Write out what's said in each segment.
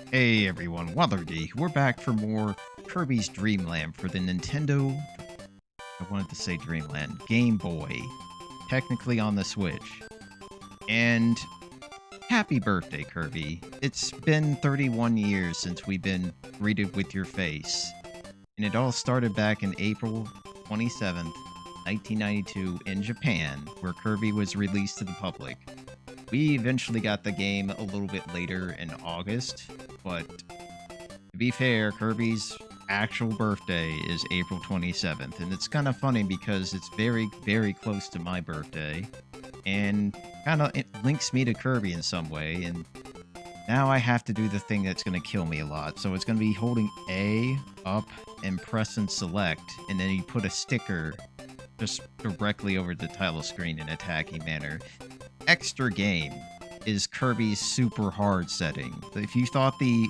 Hey everyone, Waddler-D. We're back for more Kirby's Dream Land for the Nintendo, I wanted to say Dreamland, Game Boy, technically on the Switch. And happy birthday, Kirby. It's been 31 years since we've been greeted with your face. And it all started back in April 27th, 1992 in Japan, where Kirby was released to the public. We eventually got the game a little bit later in August, but to be fair, Kirby's actual birthday is April 27th, and it's kind of funny because it's very, very close to my birthday, and kind of it links me to Kirby in some way, and now I have to do the thing that's going to kill me a lot. So it's going to be holding A up and press and select, and then you put a sticker just directly over the title screen in a tacky manner. Extra game is Kirby's super hard setting. If you thought the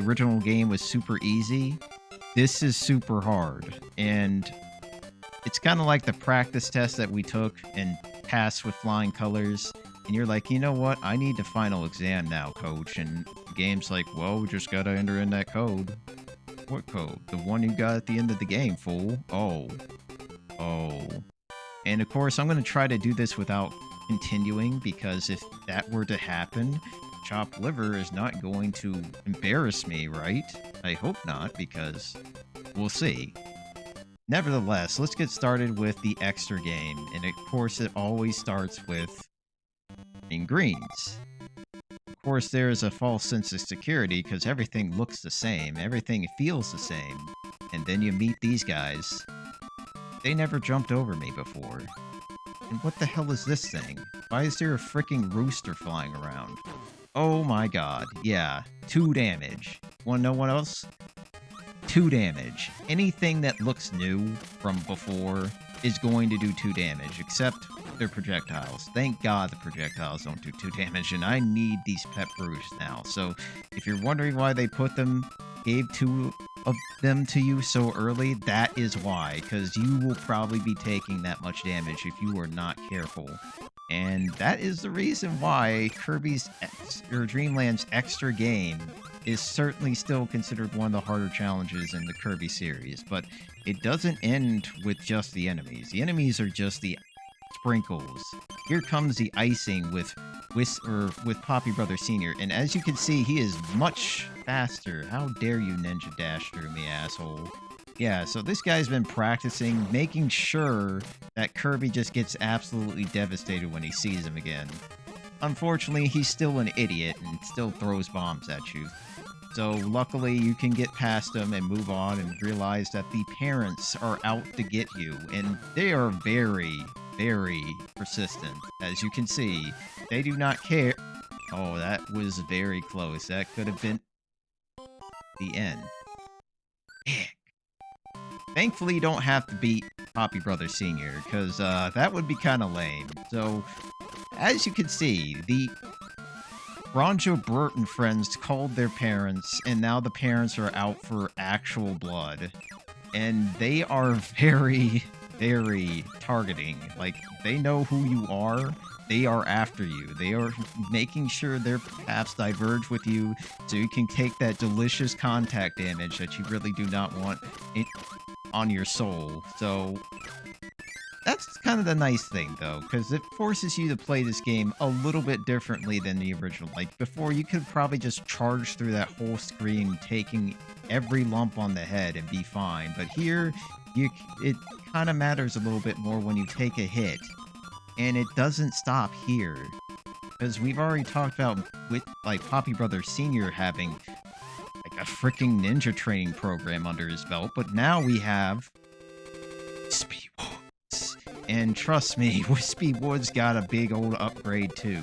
original game was super easy, this is super hard, and it's kind of like the practice test that we took and passed with flying colors. And you're like, you know what? I need the final exam now, coach. And the game's like, well, we just gotta enter in that code. What code? The one you got at the end of the game, fool. Oh. And of course, I'm gonna try to do this without continuing, because if that were to happen, chopped liver is not going to embarrass me, right? I hope not, because we'll see. Nevertheless, let's get started with the extra game, and of course it always starts with greens. Of course, there is a false sense of security because everything looks the same, everything feels the same, and then you meet these guys. They never jumped over me before. And what the hell is this thing? Why is there a freaking rooster flying around? Oh my god, yeah, 2 damage. Wanna know what else? 2 damage. Anything that looks new from before is going to do 2 damage, except their projectiles. Thank god the projectiles don't do 2 damage, and I need these pet brews now. So, if you're wondering why they gave 2 of them to you so early, that is why, because you will probably be taking that much damage if you are not careful. And that is the reason why Dreamland's extra game is certainly still considered one of the harder challenges in the Kirby series, but it doesn't end with just the enemies. The enemies are just the sprinkles. Here comes the icing with Poppy Brother Sr., and as you can see, he is much faster. How dare you ninja dash through me, asshole. Yeah, so this guy's been practicing, making sure that Kirby just gets absolutely devastated when he sees him again. Unfortunately, he's still an idiot and still throws bombs at you. So luckily, you can get past him and move on and realize that the parents are out to get you, and they are very, very persistent. As you can see, they do not care. Oh, that was very close. That could have been the end. Thankfully, you don't have to beat Poppy Brother Sr., because that would be kind of lame. So, as you can see, the Ronjo Burt and friends called their parents, and now the parents are out for actual blood. And they are very, very targeting. Like, they know who you are. They are after you. They are making sure their paths diverge with you so you can take that delicious contact damage that you really do not want on your soul. So that's kind of the nice thing, though, because it forces you to play this game a little bit differently than the original. Like, before, you could probably just charge through that whole screen, taking every lump on the head and be fine. But here, it kind of matters a little bit more when you take a hit. And it doesn't stop here. Because we've already talked about, with Poppy Brother Sr. having a freaking ninja training program under his belt, but now we have Whispy Woods. And trust me, Whispy Woods got a big old upgrade too.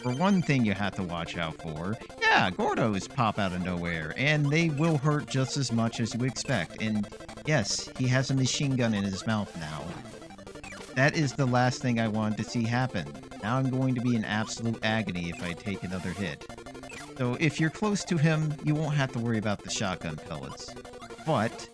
For one thing you have to watch out for, yeah, Gordos pop out of nowhere, and they will hurt just as much as you expect. And yes, he has a machine gun in his mouth now. That is the last thing I wanted to see happen. Now I'm going to be in absolute agony if I take another hit. So if you're close to him, you won't have to worry about the shotgun pellets. But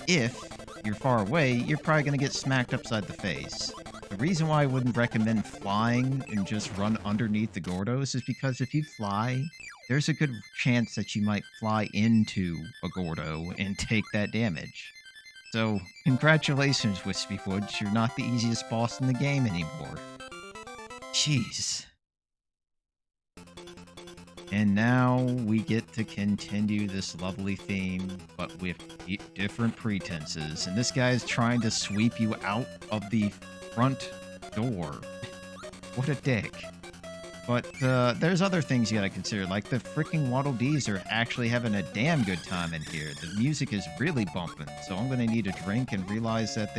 if you're far away, you're probably going to get smacked upside the face. The reason why I wouldn't recommend flying and just run underneath the Gordos is because if you fly, there's a good chance that you might fly into a Gordo and take that damage. So, congratulations, Whispy Woods, you're not the easiest boss in the game anymore. Jeez. And now we get to continue this lovely theme, but with different pretenses. And this guy's trying to sweep you out of the front door. What a dick. But there's other things you gotta consider, like the freaking Waddle-Ds are actually having a damn good time in here. The music is really bumping, so I'm gonna need a drink and realize that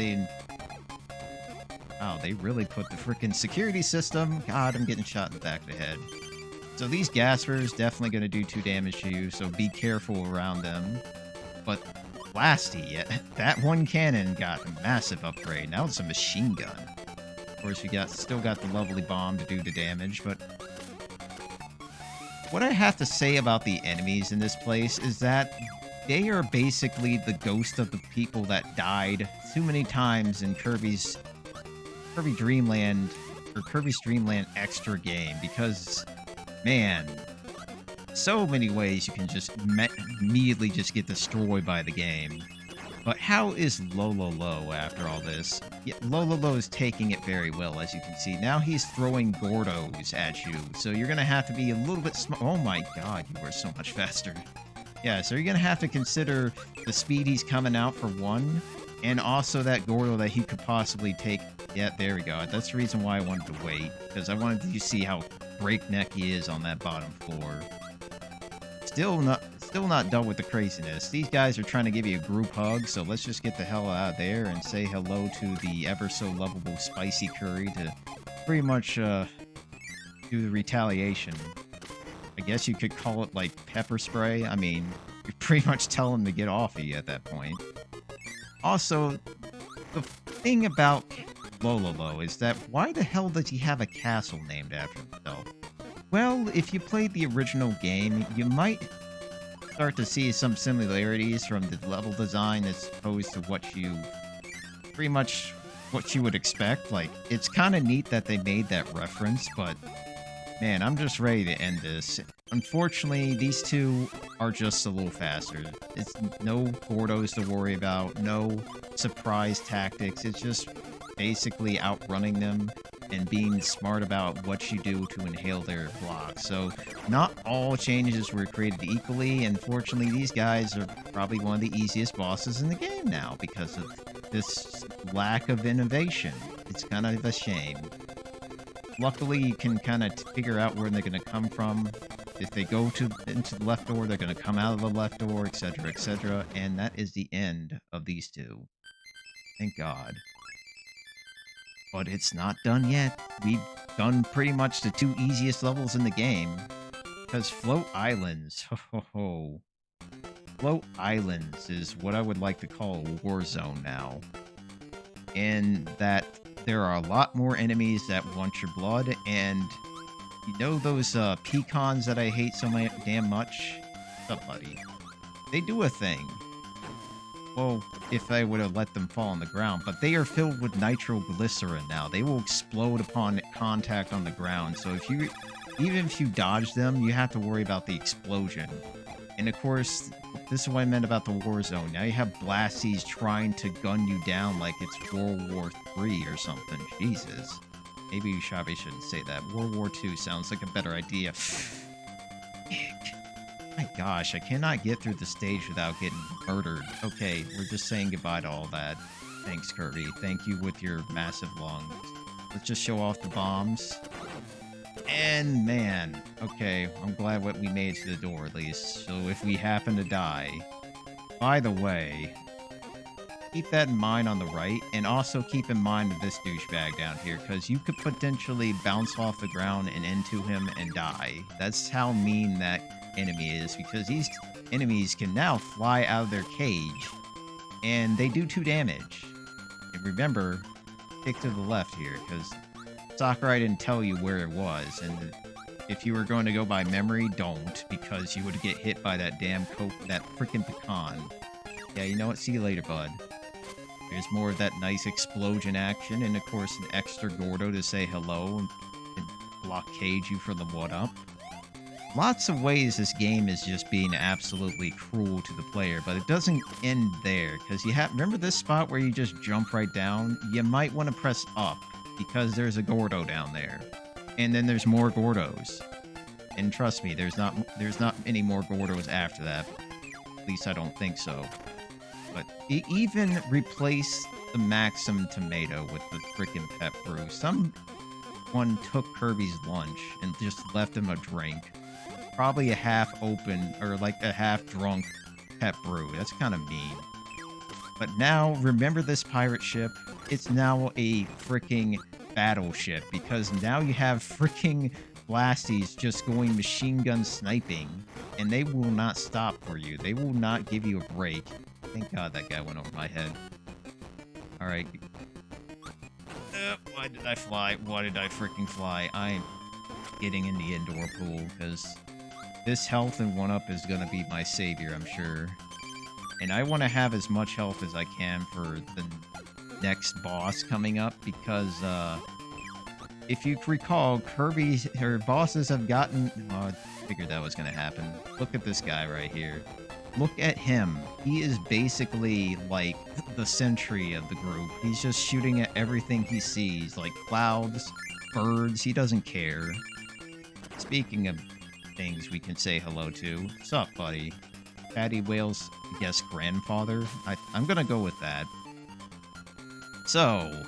wow, they really put the freaking security system. God, I'm getting shot in the back of the head. So these gaspers definitely going to do 2 damage to you, so be careful around them. But Blasty, that one cannon got a massive upgrade. Now it's a machine gun. Of course, we still got the lovely bomb to do the damage, but what I have to say about the enemies in this place is that they are basically the ghost of the people that died too many times in Kirby's Dreamland Extra game, because man, so many ways you can just immediately just get destroyed by the game. But how is Lololo after all this? Yeah, Lololo is taking it very well, as you can see. Now he's throwing Gordos at you, so you're going to have to be a little bit oh my god, you are so much faster. Yeah, so you're going to have to consider the speed he's coming out for one, and also that Gordo that he could possibly take. Yeah, there we go. That's the reason why I wanted to wait, because I wanted you to see how breakneck he is on that bottom floor. Still not done with the craziness. These guys are trying to give you a group hug, so let's just get the hell out of there and say hello to the ever so lovable Spicy Curry to pretty much do the retaliation. I guess you could call it like pepper spray. I mean, you pretty much tell him to get off of you at that point. Also, the thing about Lololo is that why the hell does he have a castle named after himself? Well, if you played the original game, you might start to see some similarities from the level design as opposed to what you would expect. Like, it's kind of neat that they made that reference, but man, I'm just ready to end this. Unfortunately, these two are just a little faster. It's no Gordos to worry about, no surprise tactics. It's just basically outrunning them and being smart about what you do to inhale their blocks. So not all changes were created equally, and fortunately these guys are probably one of the easiest bosses in the game now because of this lack of innovation. It's kind of a shame. Luckily, you can kind of figure out where they're going to come from. If they go into the left door, they're going to come out of the left door, etc., etc., and that is the end of these two. Thank God. But it's not done yet. We've done pretty much the 2 easiest levels in the game. Because Float Islands, Float Islands is what I would like to call a war zone now. And that there are a lot more enemies that want your blood, and you know those pecans that I hate so damn much? What's up, buddy? They do a thing. Well, if I would have let them fall on the ground, but they are filled with nitroglycerin now. They will explode upon contact on the ground, so even if you dodge them, you have to worry about the explosion. And of course, this is what I meant about the war zone. Now you have Blasties trying to gun you down like it's World War III or something. Jesus. Maybe you probably shouldn't say that. World War II sounds like a better idea. My gosh, I cannot get through the stage without getting murdered. Okay, we're just saying goodbye to all that. Thanks, Kirby. Thank you with your massive lungs. Let's just show off the bombs. And man, okay, I'm glad what we made to the door at least. So if we happen to die, by the way, keep that in mind on the right, and also keep in mind this douchebag down here, because you could potentially bounce off the ground and into him and die. That's how mean that enemy is, because these enemies can now fly out of their cage, and they do 2 damage. And remember, stick to the left here, because Sakurai didn't tell you where it was, and if you were going to go by memory, don't, because you would get hit by that damn that freaking pecan. Yeah, you know what? See you later, bud. There's more of that nice explosion action, and of course an extra Gordo to say hello and blockade you for the one-up. Lots of ways this game is just being absolutely cruel to the player, but it doesn't end there, because you have, remember this spot where you just jump right down? You might want to press up, because there's a Gordo down there. And then there's more Gordos. And trust me, there's not any more Gordos after that. At least I don't think so. But even replace the Maxim tomato with the frickin' pep brew. Someone took Kirby's lunch and just left him a drink. Probably a half-open, or like a half-drunk pep brew. That's kind of mean. But now, remember this pirate ship? It's now a fricking battleship, because now you have fricking blasties just going machine gun sniping, and they will not stop for you. They will not give you a break. Thank God that guy went over my head. Alright. Why did I fly? Why did I freaking fly? I'm getting in the indoor pool, because this health and 1-up is going to be my savior, I'm sure. And I want to have as much health as I can for the next boss coming up, because if you recall, her bosses have gotten... Oh, I figured that was going to happen. Look at this guy right here. Look at him. He is basically like the sentry of the group. He's just shooting at everything he sees, like clouds, birds. He doesn't care. Speaking of things we can say hello to. What's up, buddy? Patty Whale's, I guess, grandfather? I'm gonna go with that. So,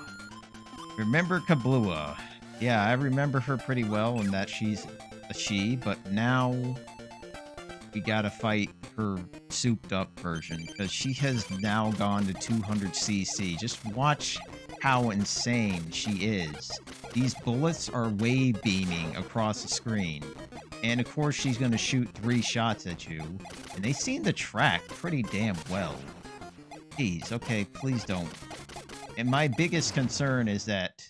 remember Kablooa? Yeah, I remember her pretty well, and that she's a she, but now we gotta fight her souped-up version, because she has now gone to 200cc. Just watch how insane she is. These bullets are wave beaming across the screen. And of course she's going to shoot 3 shots at you. And they seem to track pretty damn well. Jeez, okay, please don't. And my biggest concern is that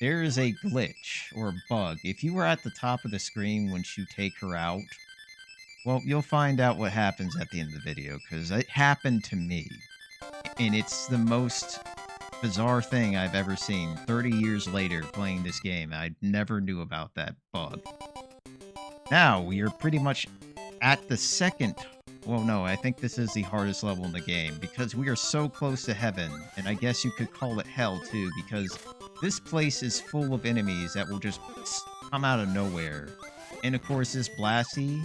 there is a glitch or bug. If you were at the top of the screen once you take her out, well, you'll find out what happens at the end of the video, because it happened to me. And it's the most bizarre thing I've ever seen 30 years later playing this game. I never knew about that bug. Now, we are pretty much at the second... Well, no, I think this is the hardest level in the game, because we are so close to heaven, and I guess you could call it hell, too, because this place is full of enemies that will just come out of nowhere. And of course, this Blasty,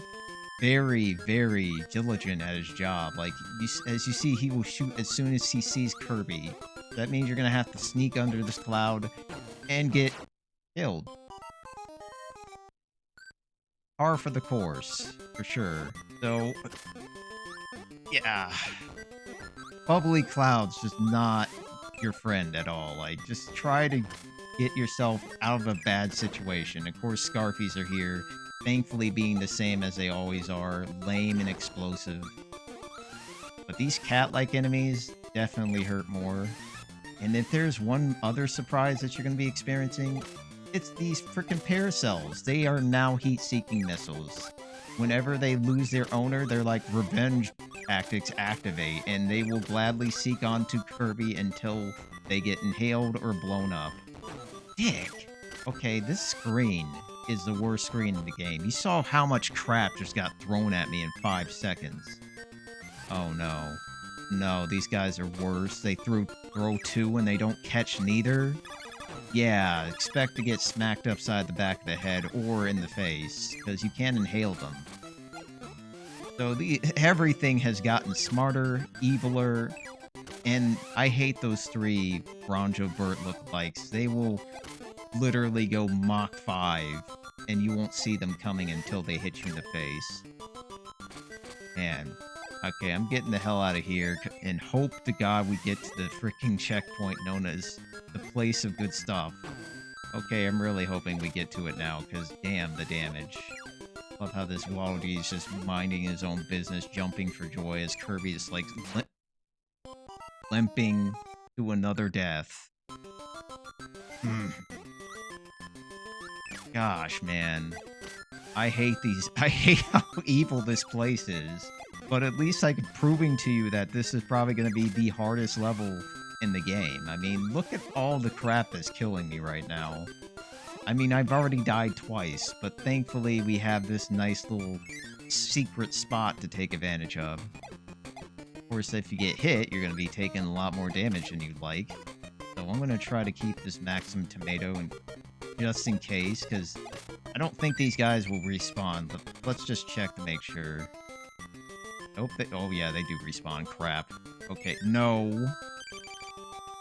very, very diligent at his job. Like, as you see, he will shoot as soon as he sees Kirby. That means you're going to have to sneak under this cloud and get killed. Par for the course, for sure. So, yeah. Bubbly Clouds just not your friend at all. Like, just try to get yourself out of a bad situation. Of course, Scarfies are here, thankfully being the same as they always are, lame and explosive. But these cat-like enemies definitely hurt more. And if there's one other surprise that you're going to be experiencing, it's these frickin' Paracels. They are now heat-seeking missiles. Whenever they lose their owner, they're like revenge tactics activate, and they will gladly seek onto Kirby until they get inhaled or blown up. Dick! Okay, this screen is the worst screen in the game. You saw how much crap just got thrown at me in 5 seconds. Oh no. No, these guys are worse. They throw 2 and they don't catch neither. Yeah, expect to get smacked upside the back of the head or in the face, because you can't inhale them. So everything has gotten smarter, eviler, and I hate those 3 Bronjo Burt lookalikes. They will literally go Mach 5, and you won't see them coming until they hit you in the face. Man. Okay, I'm getting the hell out of here, and hope to God we get to the freaking checkpoint known as the place of good stuff. Okay, I'm really hoping we get to it now, because damn the damage. Love how this Waddle-D is just minding his own business, jumping for joy as Kirby is like limping to another death. Gosh, man. I hate how evil this place is. But at least I'm proving to you that this is probably going to be the hardest level in the game. I mean, look at all the crap that's killing me right now. I mean, I've already died twice, but thankfully we have this nice little secret spot to take advantage of. Of course, if you get hit, you're going to be taking a lot more damage than you'd like. So I'm going to try to keep this maximum tomato and just in case, because I don't think these guys will respawn. But let's just check to make sure. Nope. Oh, yeah, they do respawn. Crap. Okay, no.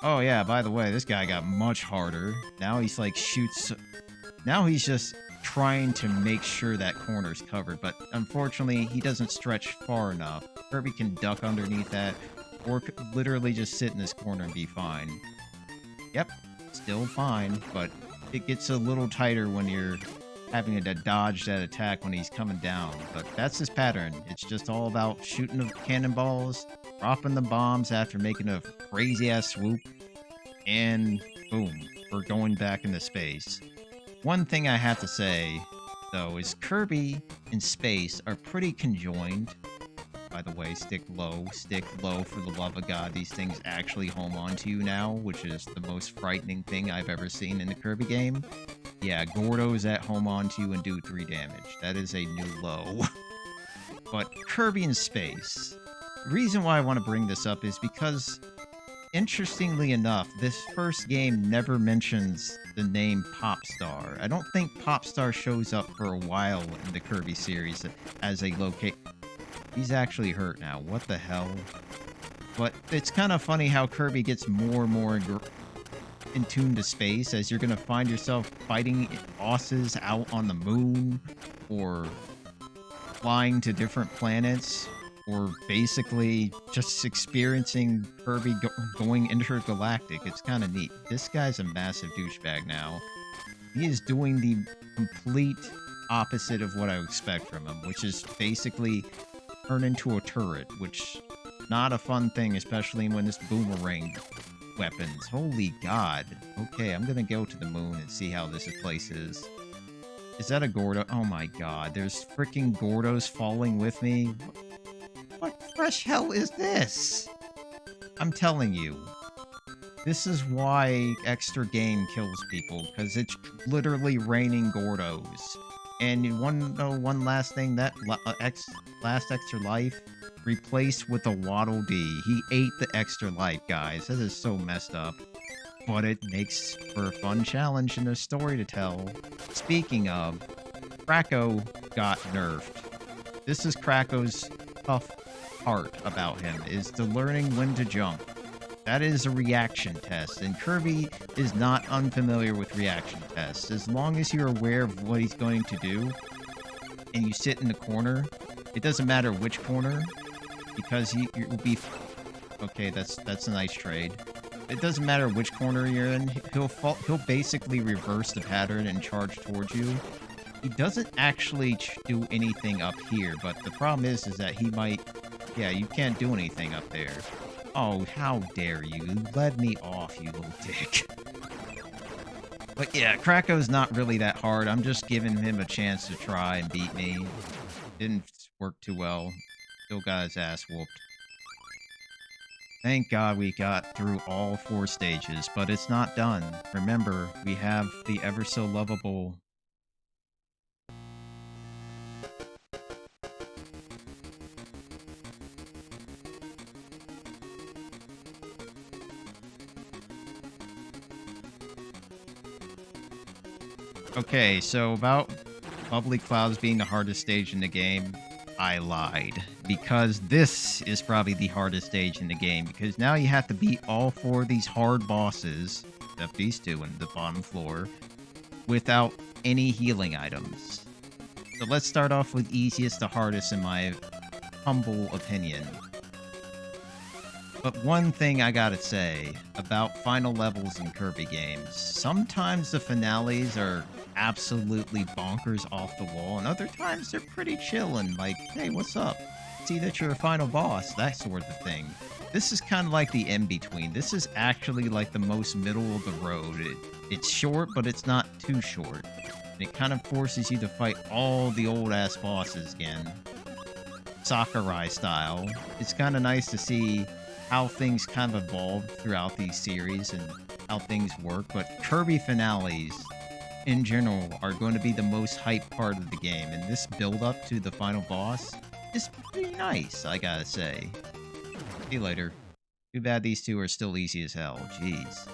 Oh, yeah, by the way, this guy got much harder. Now he's, like, shoots... Now he's just trying to make sure that corner's covered, but unfortunately, he doesn't stretch far enough. Kirby can duck underneath that, or literally just sit in this corner and be fine. Yep, still fine, but it gets a little tighter when you're having to dodge that attack when he's coming down. But that's his pattern. It's just all about shooting the cannonballs, dropping the bombs after making a crazy-ass swoop, and boom, we're going back into space. One thing I have to say, though, is Kirby and space are pretty conjoined. By the way, stick low for the love of God. These things actually home onto you now, which is the most frightening thing I've ever seen in the Kirby game. Yeah, Gordos that home onto you and do 3 damage. That is a new low. But Kirby in space. The reason why I want to bring this up is because, interestingly enough, this first game never mentions the name Popstar. I don't think Popstar shows up for a while in the Kirby series as a locate. He's actually hurt now. What the hell? But it's kind of funny how Kirby gets more and more in tune to space as you're going to find yourself fighting bosses out on the moon or flying to different planets, or basically just experiencing Kirby going intergalactic. It's kind of neat. This guy's a massive douchebag now. He is doing the complete opposite of what I would expect from him, which is basically turn into a turret, which not a fun thing, especially when this boomerang weapons. Holy God. Okay, I'm gonna go to the moon and see how this place is. Is that a Gordo? Oh my God, there's freaking Gordos falling with me. What fresh hell is this? I'm telling you. This is why extra game kills people, because it's literally raining Gordos. And you want to know one last thing? That last extra life replaced with a Waddle-D. He ate the extra life, guys. That is so messed up. But it makes for a fun challenge and a story to tell. Speaking of, Kracko got nerfed. This is Kracko's tough part about him, is the learning when to jump. That is a reaction test, and Kirby is not unfamiliar with reaction tests. As long as you're aware of what he's going to do, and you sit in the corner, it doesn't matter which corner, because you will be... Okay, that's a nice trade. It doesn't matter which corner you're in, he'll basically reverse the pattern and charge towards you. He doesn't actually do anything up here, but the problem is that he might... Yeah, you can't do anything up there. Oh, how dare you. You led me off, you little dick. But yeah, Kracko's not really that hard. I'm just giving him a chance to try and beat me. Didn't work too well. Still got his ass whooped. Thank God we got through all 4 stages, but it's not done. Remember, we have the ever so lovable... Okay, so about Bubbly Clouds being the hardest stage in the game, I lied. Because this is probably the hardest stage in the game, because now you have to beat all 4 of these hard bosses, except these 2 in the bottom floor, without any healing items. So let's start off with easiest to hardest in my humble opinion. But one thing I gotta say about final levels in Kirby games, sometimes the finales are absolutely bonkers off the wall, and other times they're pretty chill and like, hey, what's up? See that you're a final boss, that sort of thing. This is kind of like the in-between. This is actually like the most middle of the road. It's short, but it's not too short. And it kind of forces you to fight all the old-ass bosses again. Sakurai style. It's kind of nice to see how things kind of evolved throughout these series and how things work, but Kirby finales in general are going to be the most hyped part of the game, and this build up to the final boss is pretty nice, I gotta say. See you later. Too bad these two are still easy as hell. Jeez.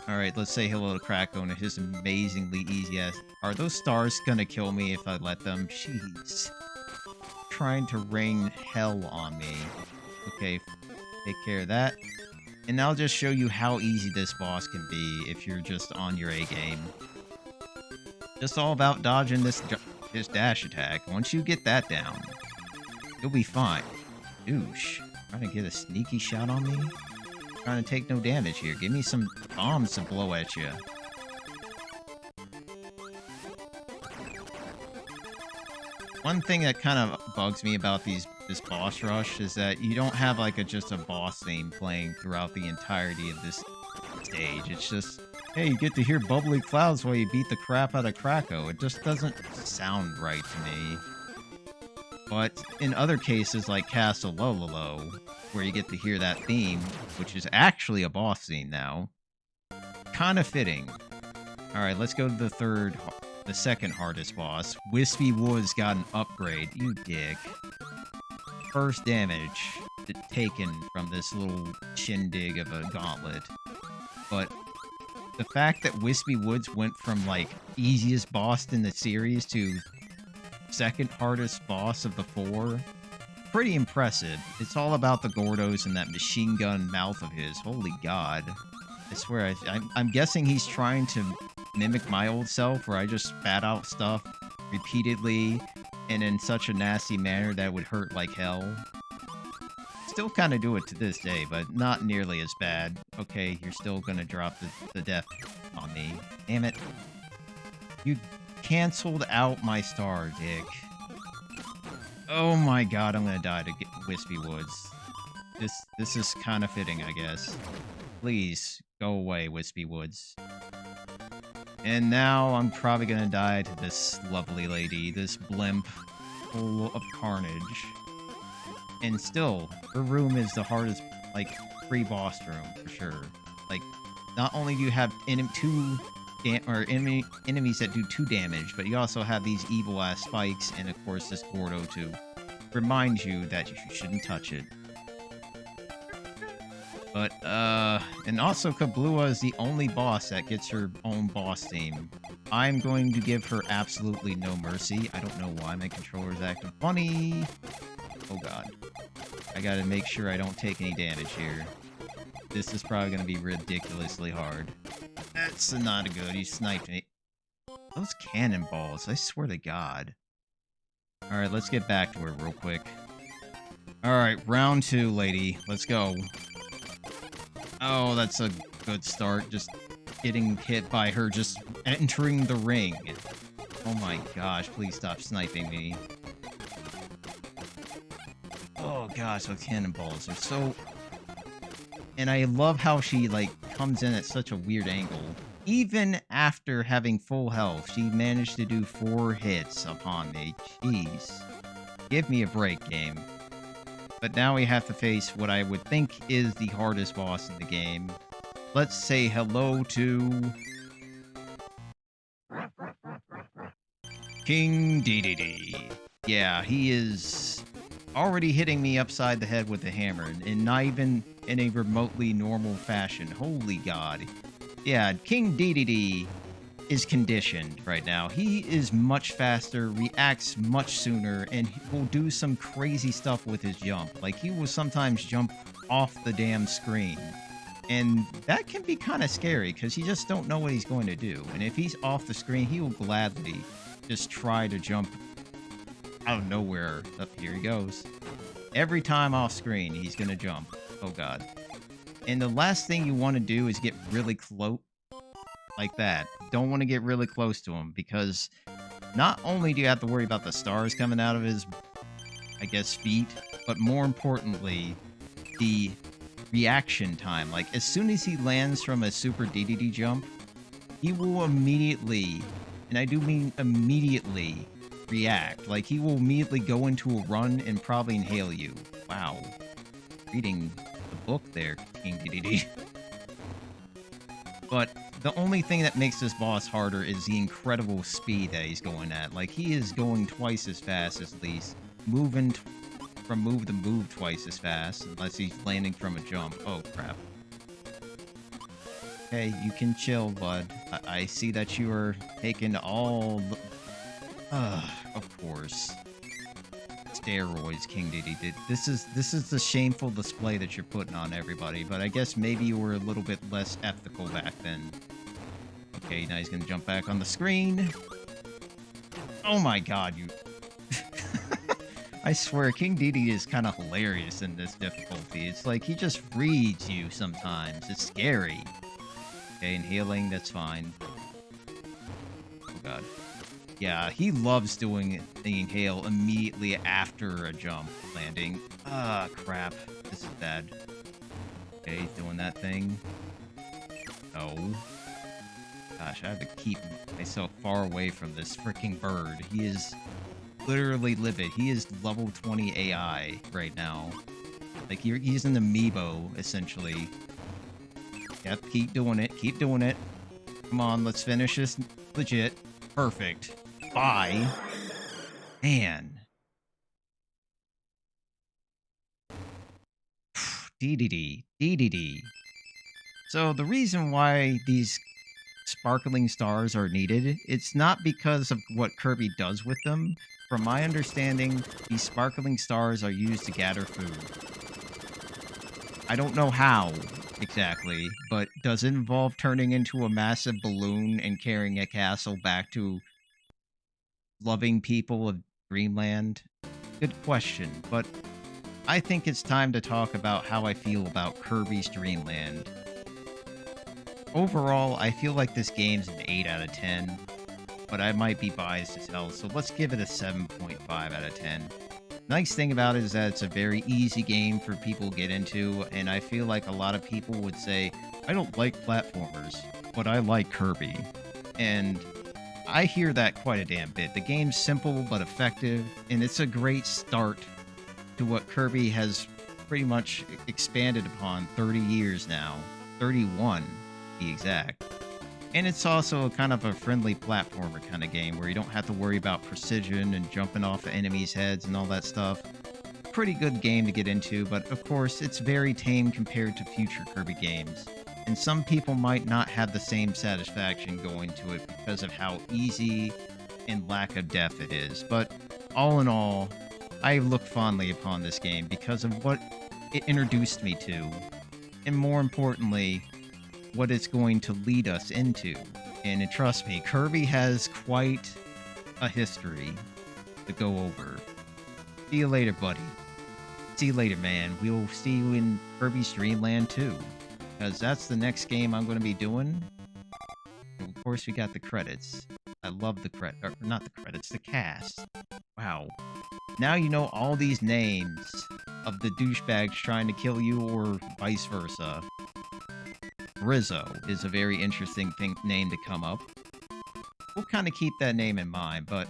Alright, let's say hello to Kracko and his amazingly easy ass. Are those stars gonna kill me if I let them? Jeez. Trying to rain hell on me. Okay, take care of that. And I'll just show you how easy this boss can be if you're just on your A game. Just all about dodging this dash attack. Once you get that down, you'll be fine. Douche. Trying to get a sneaky shot on me? Trying to take no damage here. Give me some bombs to blow at you. One thing that kind of bugs me about this boss rush is that you don't have like just a boss theme playing throughout the entirety of this stage. It's just, hey, you get to hear Bubbly Clouds while you beat the crap out of Kracko. It just doesn't sound right to me. But in other cases like Castle Lololo, where you get to hear that theme, which is actually a boss theme now, kind of fitting. Alright, let's go to the second hardest boss. Whispy Woods got an upgrade. You dick. First damage taken from this little shindig of a gauntlet. But the fact that Whispy Woods went from, like, easiest boss in the series to second hardest boss of the 4, pretty impressive. It's all about the Gordos and that machine gun mouth of his. Holy god. I swear, I'm guessing he's trying to mimic my old self, where I just spat out stuff repeatedly and in such a nasty manner that would hurt like hell. Still kind of do it to this day, but not nearly as bad. Okay, you're still gonna drop the death on me. Damn it. You canceled out my star, dick. Oh my god, I'm gonna die to get Whispy Woods. This is kind of fitting, I guess. Please, go away, Whispy Woods. And now I'm probably gonna die to this lovely lady, this blimp full of carnage. And still, her room is the hardest, like, pre-boss room, for sure. Like, not only do you have enemies that do 2 damage, but you also have these evil-ass spikes, and of course this Gordo to remind you that you shouldn't touch it. But, and also Kablooa is the only boss that gets her own boss theme. I'm going to give her absolutely no mercy. I don't know why my controller is acting funny. Oh god. I gotta make sure I don't take any damage here. This is probably gonna be ridiculously hard. That's not good. He sniped me. Those cannonballs, I swear to god. Alright, let's get back to her real quick. Alright, round 2, lady. Let's go. Oh, that's a good start. Just getting hit by her just entering the ring. Oh my gosh, please stop sniping me. Oh gosh, those cannonballs are so... And I love how she, like, comes in at such a weird angle. Even after having full health, she managed to do 4 hits upon me. Jeez. Give me a break, game. But now we have to face what I would think is the hardest boss in the game. Let's say hello to... King Dedede. Yeah, he is already hitting me upside the head with the hammer, and not even in a remotely normal fashion. Holy god. Yeah, King Dedede is conditioned right now. He is much faster, reacts much sooner, and will do some crazy stuff with his jump. Like, he will sometimes jump off the damn screen. And that can be kind of scary, because you just don't know what he's going to do. And if he's off the screen, he will gladly just try to jump out of nowhere. Up here he goes. Every time off screen, he's going to jump. Oh god. And the last thing you want to do is get really close. Like that. Don't want to get really close to him, because not only do you have to worry about the stars coming out of his, I guess, feet, but more importantly, the reaction time. Like, as soon as he lands from a super Dedede jump, he will immediately, and I do mean immediately, react. Like, he will immediately go into a run and probably inhale you. Wow. reading the book there, King Dedede. But the only thing that makes this boss harder is the incredible speed that he's going at. Like, he is going twice as fast as least, moving from move to move twice as fast, unless he's landing from a jump. Oh, crap. Okay, you can chill, bud. I see that you are taking all the... of course. Steroids, King Dedede. This is the shameful display that you're putting on everybody, but I guess maybe you were a little bit less ethical back then. Okay, now he's gonna jump back on the screen. Oh my god, you... I swear, King Dedede is kind of hilarious in this difficulty. It's like he just reads you sometimes. It's scary. Okay, inhaling, that's fine. Oh god. Yeah, he loves doing the inhale immediately after a jump landing. Ah, crap. This is bad. Okay, doing that thing. Oh. Gosh, I have to keep myself far away from this freaking bird. He is literally livid. He is level 20 AI right now. Like, he's an amiibo, essentially. Yep, keep doing it. Keep doing it. Come on, let's finish this legit. Perfect. Bye. Man. Dedede. Dedede. So the reason why these sparkling stars are needed, it's not because of what Kirby does with them. From my understanding, these sparkling stars are used to gather food. I don't know how exactly, but does it involve turning into a massive balloon and carrying a castle back to loving people of Dreamland? Good question, but I think it's time to talk about how I feel about Kirby's Dream Land. Overall, I feel like this game's an 8 out of 10, but I might be biased as hell, so let's give it a 7.5 out of 10. Nice thing about it is that it's a very easy game for people to get into, and I feel like a lot of people would say, I don't like platformers, but I like Kirby. And I hear that quite a damn bit. The game's simple but effective, and it's a great start to what Kirby has pretty much expanded upon 30 years now. 31, to be exact. And it's also kind of a friendly platformer kind of game where you don't have to worry about precision and jumping off of enemies' heads and all that stuff. Pretty good game to get into, but of course, it's very tame compared to future Kirby games. And some people might not have the same satisfaction going to it because of how easy and lack of depth it is. But all in all, I look fondly upon this game because of what it introduced me to. And more importantly, what it's going to lead us into. And trust me, Kirby has quite a history to go over. See you later, buddy. See you later, man. We'll see you in Kirby's Dream Land 2. Because that's the next game I'm going to be doing. And of course, we got the credits. I love the not the credits, the cast. Wow. Now you know all these names of the douchebags trying to kill you or vice versa. Rizzo is a very interesting name to come up. We'll kind of keep that name in mind, but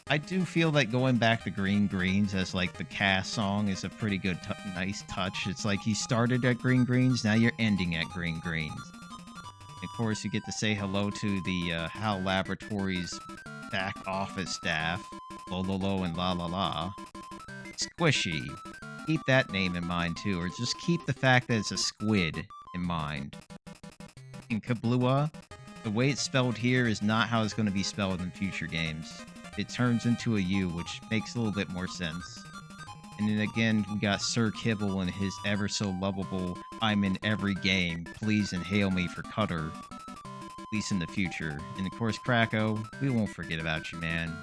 I do feel like going back to Green Greens as like the cast song is a pretty good, nice touch. It's like you started at Green Greens, now you're ending at Green Greens. And of course, you get to say hello to the HAL Laboratories back office staff, Lololo and La. Squishy. Keep that name in mind too, or just keep the fact that it's a squid in mind. In Kablooa, the way it's spelled here is not how it's going to be spelled in future games. It turns into a U, which makes a little bit more sense. And then again, we got Sir Kibble and his ever so lovable, I'm in every game, please inhale me for Cutter. At least in the future. And of course, Kracko, we won't forget about you, man.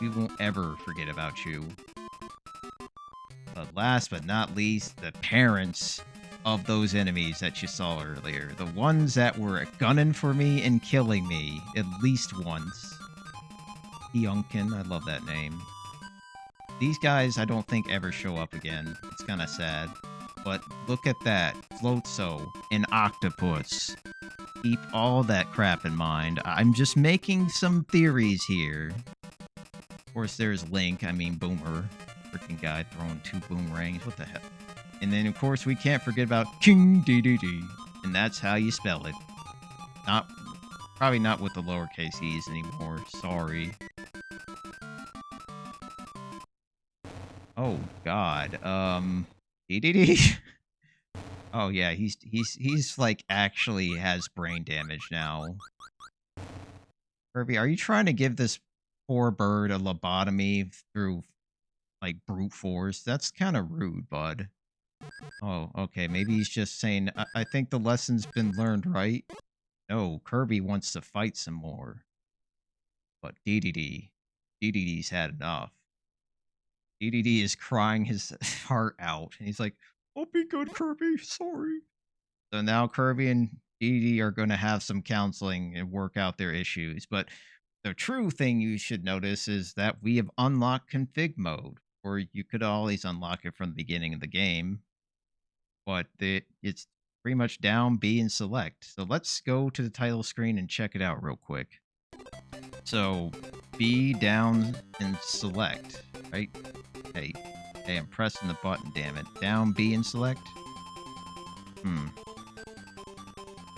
We won't ever forget about you. But last but not least, the parents of those enemies that you saw earlier. The ones that were gunning for me and killing me at least once. Yunkin, I love that name. These guys I don't think ever show up again. It's kind of sad. But look at that. Floatzo, an octopus. Keep all that crap in mind. I'm just making some theories here. Of course, there's Link, I mean Boomer. Freaking guy throwing 2 boomerangs. What the hell? And then, of course, we can't forget about King Dedede. And that's how you spell it. Probably not with the lowercase e's anymore. Sorry. Oh, God. Dedede? Oh, yeah, he's like, actually has brain damage now. Kirby, are you trying to give this poor bird a lobotomy through, like, brute force? That's kind of rude, bud. Oh, okay, maybe he's just saying, I think the lesson's been learned, right? No, Kirby wants to fight some more. But Dedede's had enough. Dedede is crying his heart out, and he's like, I'll be good, Kirby, sorry. So now Kirby and Dedede are going to have some counseling and work out their issues. But the true thing you should notice is that we have unlocked config mode, or you could always unlock it from the beginning of the game. But it's pretty much down, B, and select. So let's go to the title screen and check it out real quick. So B, down, and select, right? Hey, I'm pressing the button, damn it. Down, B, and select?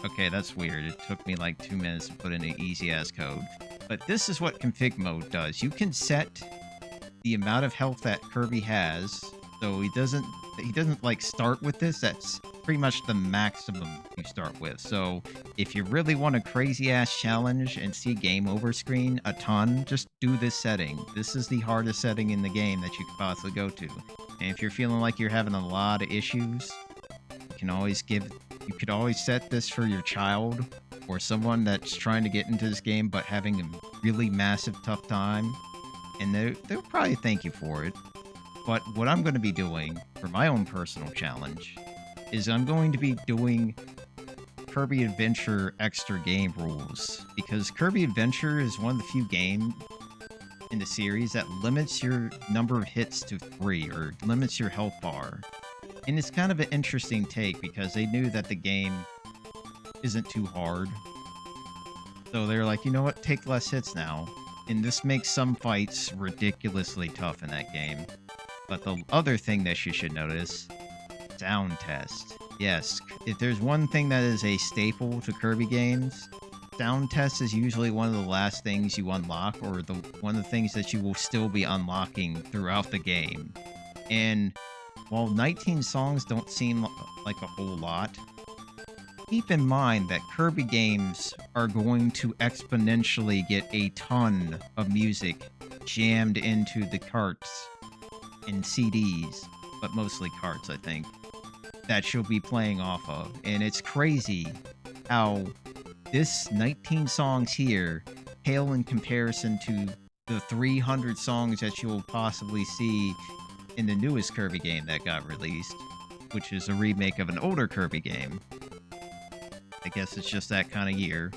Okay, that's weird. It took me like 2 minutes to put in an easy-ass code. But this is what config mode does. You can set the amount of health that Kirby has. So he doesn't like start with this. That's pretty much the maximum you start with. So if you really want a crazy-ass challenge and see game over screen a ton, just do this setting. This is the hardest setting in the game that you could possibly go to. And if you're feeling like you're having a lot of issues, you could always set this for your child or someone that's trying to get into this game but having a really massive tough time, and they'll probably thank you for it. But what I'm going to be doing for my own personal challenge is I'm going to be doing Kirby Adventure extra game rules, because Kirby Adventure is one of the few games in the series that limits your number of hits to 3 or limits your health bar. And it's kind of an interesting take because they knew that the game isn't too hard. So they're like, you know what, take less hits now. And this makes some fights ridiculously tough in that game. But the other thing that you should notice, sound test. Yes, if there's one thing that is a staple to Kirby games, sound test is usually one of the last things you unlock, or one of the things that you will still be unlocking throughout the game. And while 19 songs don't seem like a whole lot, keep in mind that Kirby games are going to exponentially get a ton of music jammed into the carts and CDs, but mostly carts, I think, that you'll be playing off of. And it's crazy how this 19 songs here pale in comparison to the 300 songs that you'll possibly see in the newest Kirby game that got released, which is a remake of an older Kirby game. I guess it's just that kind of year.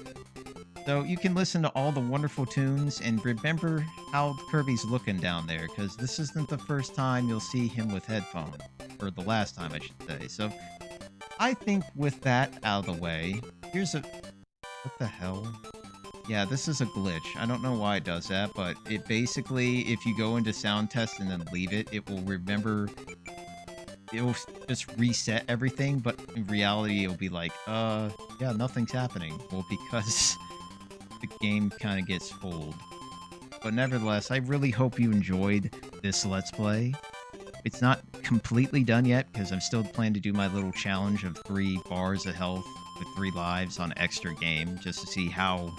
So you can listen to all the wonderful tunes and remember how Kirby's looking down there, because this isn't the first time you'll see him with headphones, or the last time I should say. So I think with that out of the way, what the hell? Yeah, this is a glitch. I don't know why it does that, but it basically, if you go into sound test and then leave it, it will just reset everything, but in reality, it'll be like, yeah, nothing's happening. Well, because the game kind of gets fooled. But nevertheless, I really hope you enjoyed this Let's Play. It's not completely done yet, because I'm still planning to do my little challenge of 3 bars of health with 3 lives on extra game, just to see how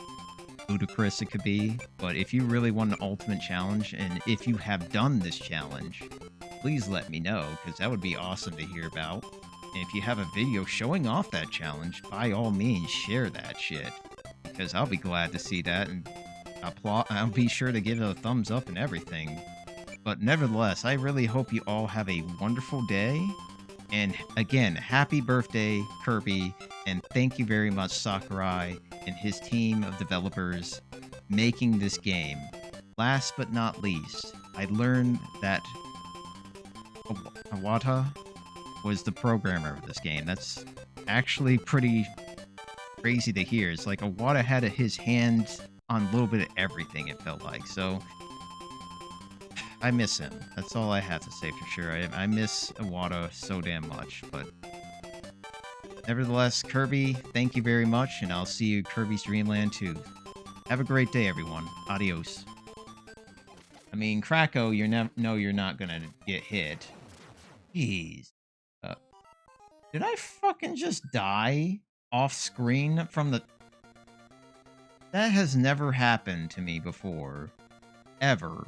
ludicrous it could be. But if you really want an ultimate challenge, and if you have done this challenge, please let me know, because that would be awesome to hear about. And if you have a video showing off that challenge, by all means share that shit, because I'll be glad to see that, and I'll be sure to give it a thumbs up and everything. But nevertheless, I really hope you all have a wonderful day. And again, happy birthday, Kirby, and thank you very much, Sakurai and his team of developers making this game. Last but not least, I learned that Iwata was the programmer of this game. That's actually pretty crazy to hear. It's like Iwata had his hands on a little bit of everything, it felt like. So I miss him. That's all I have to say for sure. I miss Iwata so damn much, but nevertheless, Kirby, thank you very much, and I'll see you Kirby's Dream Land 2. Have a great day, everyone. Adios. I mean, Krakow, you're not gonna get hit. Jeez. Uh, did I fucking just die off screen from the... That has never happened to me before. Ever.